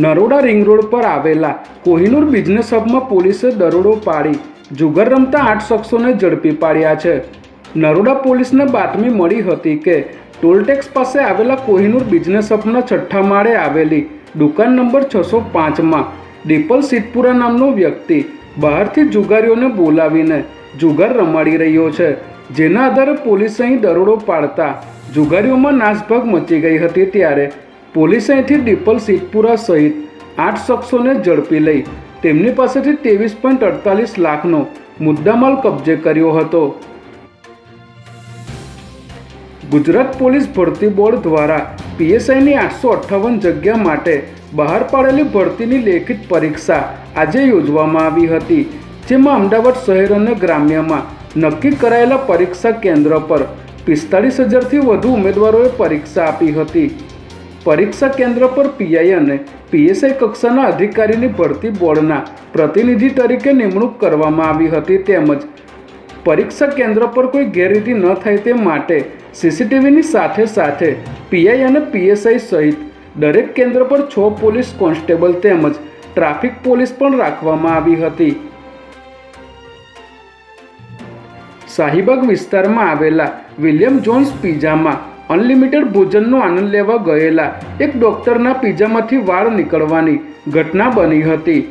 Naroda ring road પર આવેલા Kohinoor business હબમાં પોલીસે દરોડો પાડી જુગાર રમતા 8 શખ્સોને ઝડપી પાડ્યા છે। નરોડા પોલીસને બાતમી મળી હતી કે ટોલટેક્સ પાસે આવેલા કોહિનૂર બિઝનેસ હબના 6થા માળે આવેલી દુકાન નંબર 605માં દીપલ સિદ્ધપુરા નામનો વ્યક્તિ બહારથી જુગારીઓને બોલાવીને જુગાર રમાડી રહ્યો છે, જેના આધારે પોલીસે અહીં દરોડો પાડતા જુગારીઓમાં નાસભાગ મચી ગઈ હતી। ત્યારે પોલીસે અહીંથી દીપલ સિદ્ધપુરા સહિત 8 શખ્સોને ઝડપી લઈ તેમની પાસેથી 23.48 લાખનો મુદ્દામાલ કબજે કર્યો હતો। ગુજરાત પોલીસ ભરતી બોર્ડ દ્વારા પીએસઆઈની 858 જગ્યા માટે બહાર પાડેલી ભરતીની લેખિત પરીક્ષા આજે યોજવામાં આવી હતી, જેમાં અમદાવાદ શહેર અને ગ્રામ્યમાં નક્કી કરાયેલા પરીક્ષા કેન્દ્ર પર 45,000થી વધુ ઉમેદવારોએ પરીક્ષા આપી હતી। પરીક્ષા કેન્દ્ર પર પીઆઈ અને પીએસઆઈ કક્ષાના અધિકારીની ભરતી બોર્ડના પ્રતિનિધિ તરીકે નિમણૂક કરવામાં આવી હતી, તેમજ પરીક્ષા કેન્દ્ર પર કોઈ ગેરરીતિ ન થાય તે માટે સીસીટીવીની સાથે સાથે પીઆઈ અને પીએસઆઈ સહિત દરેક કેન્દ્ર પર 6 પોલીસ કોન્સ્ટેબલ તેમજ ટ્રાફિક પોલીસ પણ રાખવામાં આવી હતી। શાહીબાગ વિસ્તારમાં આવેલા વિલિયમ જોન્સ પિઝામાં અનલિમિટેડ ભોજનનો આનંદ લેવા ગયેલા એક ડૉક્ટરના પિઝામાંથી વાળ નીકળવાની ઘટના બની હતી।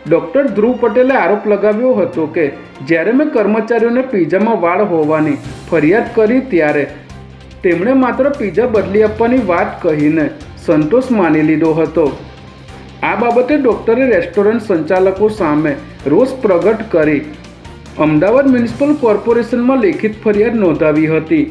ડૉક્ટર ધ્રુવ પટેલે આરોપ લગાવ્યો હતો કે જ્યારે મેં કર્મચારીઓને પિઝામાં વાળ હોવાની ફરિયાદ કરી ત્યારે તેમણે માત્ર પિઝા બદલી આપવાની વાત કહીને સંતોષ માની લીધો હતો। આ બાબતે ડૉક્ટરે રેસ્ટોરન્ટ સંચાલકો સામે રોષ પ્રગટ કરી અમદાવાદ મ્યુનિસિપલ કોર્પોરેશનમાં લેખિત ફરિયાદ નોંધાવી હતી।